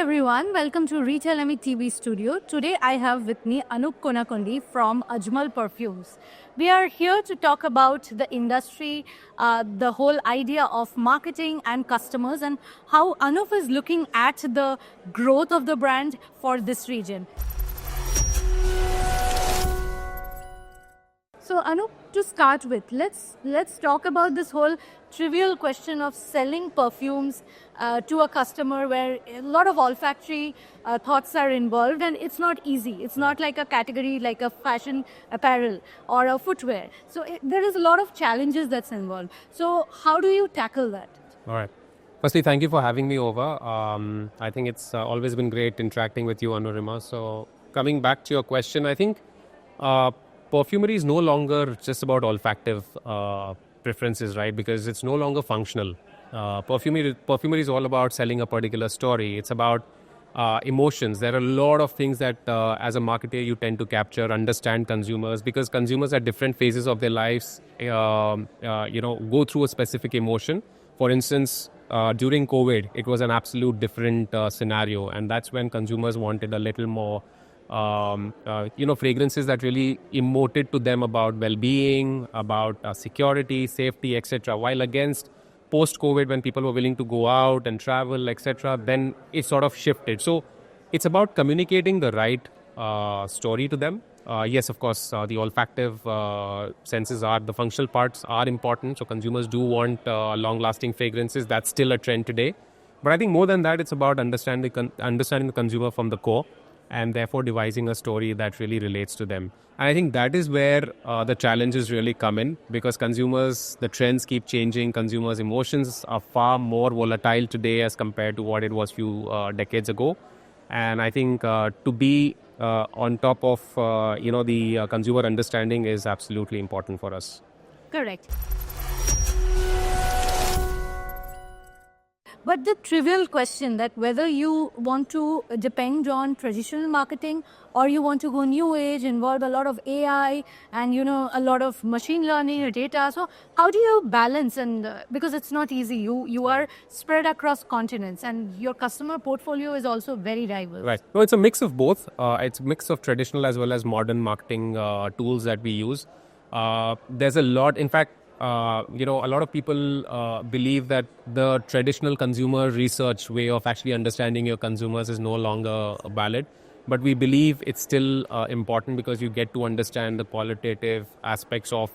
everyone, welcome to RetailME TV studio. Today I have with me Anup Kondakundi from Ajmal Perfumes. We are here to talk about the industry, the whole idea of marketing and customers and how Anup is looking at the growth of the brand for this region. So Anup, to start with, let's talk about this whole trivial question of selling perfumes to a customer where a lot of olfactory thoughts are involved, and it's not easy. It's not like a category like a fashion apparel or a footwear. So there is a lot of challenges that's involved. So how do you tackle that? All right. Firstly, thank you for having me over. I think it's always been great interacting with you, Anurima. So coming back to your question, I think perfumery is no longer just about olfactive preferences, right? Because it's no longer functional. Perfumery is all about selling a particular story. It's about emotions. There are a lot of things that as a marketer you tend to capture, understand consumers, because consumers at different phases of their lives go through a specific emotion. For instance, during COVID, it was an absolute different scenario, and that's when consumers wanted a little more fragrances that really emoted to them about well-being, about security, safety, etc. While against post-COVID, when people were willing to go out and travel, etc., then it sort of shifted. So it's about communicating the right story to them. Yes, of course, the olfactive senses the functional parts are important. So consumers do want long-lasting fragrances. That's still a trend today. But I think more than that, it's about understanding the consumer from the core, and therefore devising a story that really relates to them. And I think that is where the challenges really come in, because the trends keep changing. Consumers' emotions are far more volatile today as compared to what it was few decades ago. And I think to be on top of the consumer understanding is absolutely important for us. Correct. But the trivial question that whether you want to depend on traditional marketing or you want to go new age, involve a lot of AI and a lot of machine learning or data. So how do you balance? And because it's not easy, you are spread across continents and your customer portfolio is also very diverse. Right. No, it's a mix of both. It's a mix of traditional as well as modern marketing tools that we use. There's a lot. In fact, a lot of people believe that the traditional consumer research way of actually understanding your consumers is no longer valid. But we believe it's still important, because you get to understand the qualitative aspects of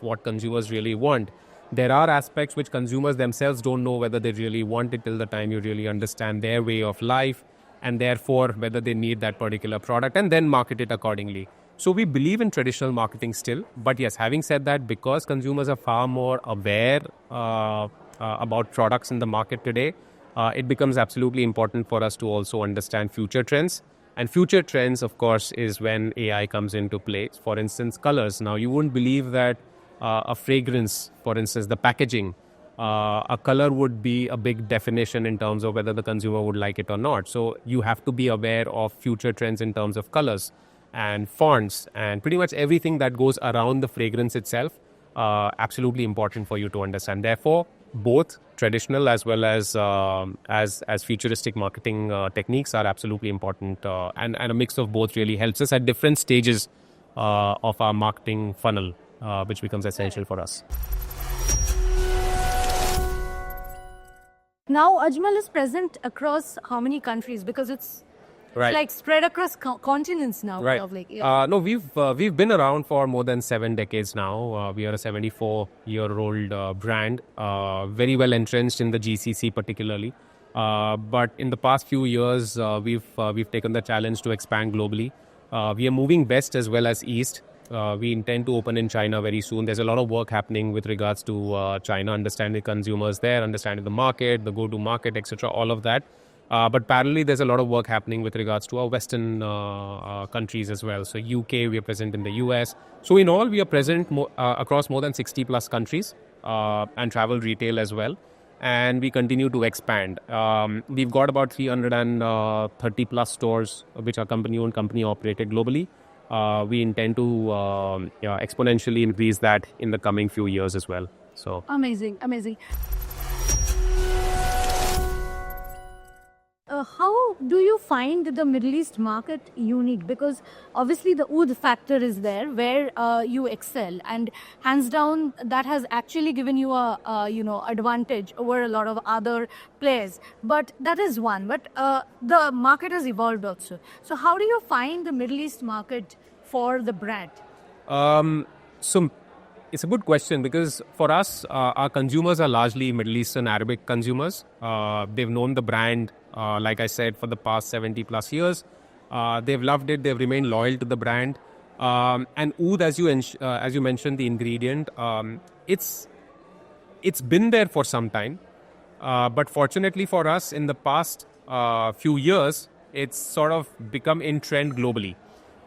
what consumers really want. There are aspects which consumers themselves don't know whether they really want it till the time you really understand their way of life, and therefore whether they need that particular product, and then market it accordingly. So we believe in traditional marketing still. But yes, having said that, because consumers are far more aware about products in the market today, it becomes absolutely important for us to also understand future trends. And future trends, of course, is when AI comes into play. For instance, colors. Now, you wouldn't believe that a fragrance, for instance, the packaging, a color would be a big definition in terms of whether the consumer would like it or not. So you have to be aware of future trends in terms of colors and fonts and pretty much everything that goes around the fragrance itself. Absolutely important for you to understand. Therefore, both traditional as well as futuristic marketing techniques are absolutely important, and a mix of both really helps us at different stages of our marketing funnel, which becomes essential for us. Now Ajmal is present across how many countries? Because it's like spread across continents now. Right. No, we've been around for more than 7 decades now. We are a 74-year-old brand, very well entrenched in the GCC particularly. But in the past few years, we've taken the challenge to expand globally. We are moving west as well as east. We intend to open in China very soon. There's a lot of work happening with regards to China, understanding consumers there, understanding the market, the go-to market, etc. All of that. But parallelly, there's a lot of work happening with regards to our Western countries as well. So UK, we are present in the US. So in all, we are present across more than 60 plus countries and travel retail as well. And we continue to expand. We've got about 330 plus stores, which are company-owned, company-operated globally. We intend to exponentially increase that in the coming few years as well. So amazing. How do you find the Middle East market unique? Because obviously the oud factor is there where you excel, and hands down that has actually given you a advantage over a lot of other players. But that is one. But the market has evolved also. So how do you find the Middle East market for the brand? So it's a good question because for us, our consumers are largely Middle Eastern Arabic consumers. They've known the brand, like I said, for the past 70 plus years. They've loved it. They've remained loyal to the brand. And oud, as you mentioned, the ingredient, it's been there for some time. But fortunately for us, in the past few years, it's sort of become in trend globally.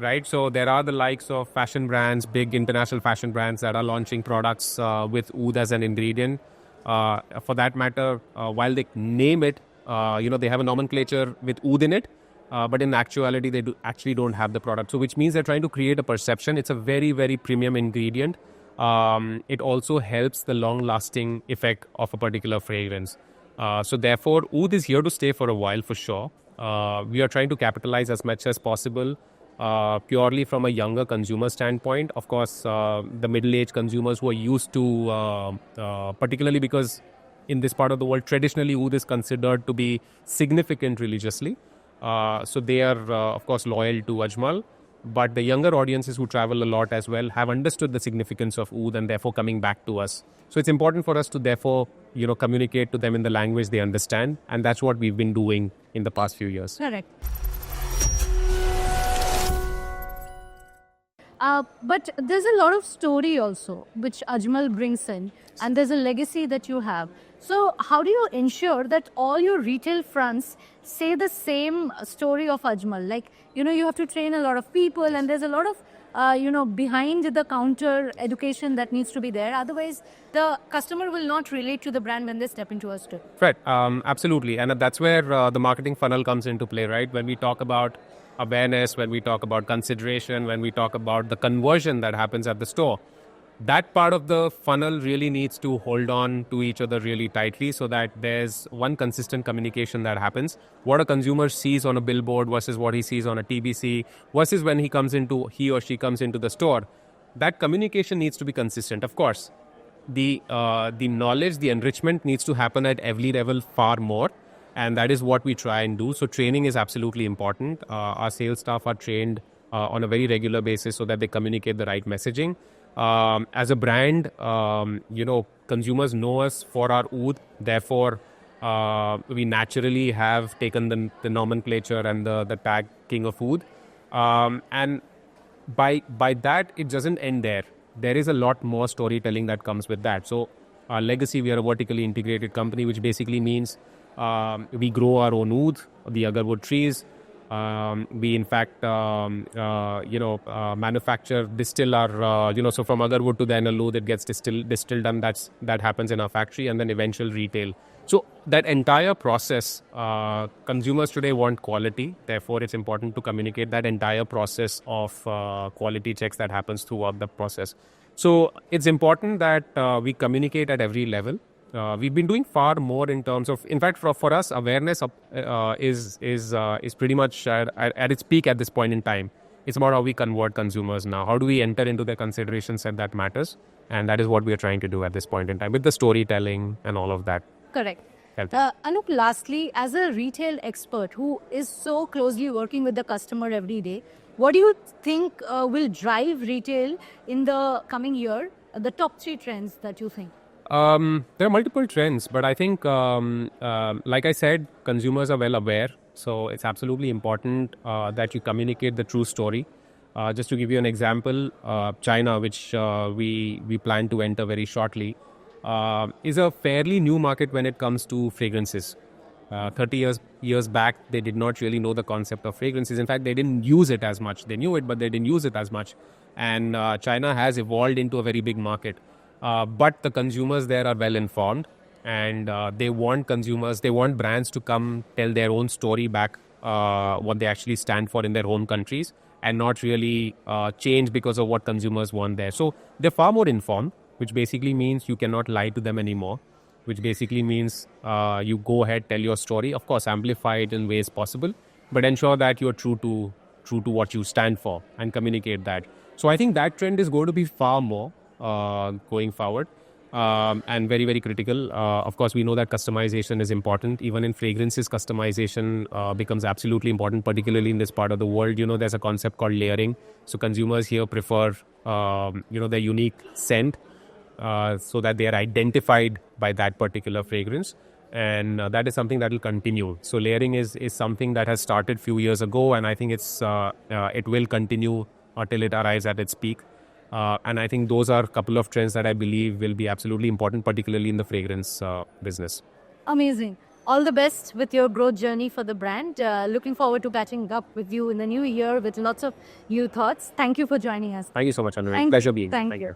Right, so there are the likes of fashion brands, big international fashion brands that are launching products with oud as an ingredient. For that matter, while they name it, they have a nomenclature with oud in it, but in actuality, they actually don't have the product. So, which means they're trying to create a perception. It's a very, very premium ingredient. It also helps the long-lasting effect of a particular fragrance. So, therefore, oud is here to stay for a while for sure. We are trying to capitalize as much as possible. Purely from a younger consumer standpoint. Of course, the middle-aged consumers who are used to, particularly because in this part of the world, traditionally oud is considered to be significant religiously. So they are, of course, loyal to Ajmal. But the younger audiences who travel a lot as well have understood the significance of oud and therefore coming back to us. So it's important for us to therefore, communicate to them in the language they understand. And that's what we've been doing in the past few years. Correct. But there's a lot of story also, which Ajmal brings in, and there's a legacy that you have. So how do you ensure that all your retail fronts say the same story of Ajmal? Like, you have to train a lot of people, and there's a lot of, behind the counter education that needs to be there. Otherwise, the customer will not relate to the brand when they step into a store. Right, absolutely. And that's where the marketing funnel comes into play, right? When we talk about awareness, when we talk about consideration, when we talk about the conversion that happens at the store, that part of the funnel really needs to hold on to each other really tightly so that there's one consistent communication that happens. What a consumer sees on a billboard versus what he sees on a TBC versus when he or she comes into the store, that communication needs to be consistent. Of course, the knowledge, the enrichment needs to happen at every level far more. And that is what we try and do. So training is absolutely important. Our sales staff are trained on a very regular basis so that they communicate the right messaging. As a brand, consumers know us for our oud. Therefore, we naturally have taken the nomenclature and the tag King of Oud. And by that, it doesn't end there. There is a lot more storytelling that comes with that. So our legacy, we are a vertically integrated company, which basically means we grow our own oud, the agarwood trees. We in fact, manufacture, distill our, so from agarwood to the analud, it gets distilled, and that happens in our factory, and then eventual retail. So that entire process, consumers today want quality. Therefore, it's important to communicate that entire process of quality checks that happens throughout the process. So it's important that we communicate at every level. We've been doing far more in terms of, in fact, for us, awareness is pretty much at its peak at this point in time. It's about how we convert consumers now. How do we enter into their consideration set that matters? And that is what we are trying to do at this point in time with the storytelling and all of that. Correct. Anup, lastly, as a retail expert who is so closely working with the customer every day, what do you think will drive retail in the coming year? The top 3 trends that you think? There are multiple trends, but I think, like I said, consumers are well aware. So it's absolutely important that you communicate the true story. Just to give you an example, China, which we plan to enter very shortly, is a fairly new market when it comes to fragrances. 30 years back, they did not really know the concept of fragrances. In fact, they didn't use it as much. They knew it, but they didn't use it as much. And China has evolved into a very big market. But the consumers there are well informed, and they want brands to come tell their own story back, what they actually stand for in their home countries, and not really change because of what consumers want there. So they're far more informed, which basically means you cannot lie to them anymore. which basically means you go ahead, tell your story, of course, amplify it in ways possible, but ensure that you're true to what you stand for and communicate that. So I think that trend is going to be far more going forward. And very, very critical. Of course, we know that customization is important. Even in fragrances, customization becomes absolutely important, particularly in this part of the world. There's a concept called layering. So consumers here prefer, their unique scent so that they are identified by that particular fragrance. And that is something that will continue. So layering is something that has started few years ago, and I think it will continue till it arrives at its peak. And I think those are a couple of trends that I believe will be absolutely important, particularly in the fragrance business. Amazing. All the best with your growth journey for the brand. Looking forward to catching up with you in the new year with lots of new thoughts. Thank you for joining us. Thank you so much, Anurima. Pleasure being here. Thank you.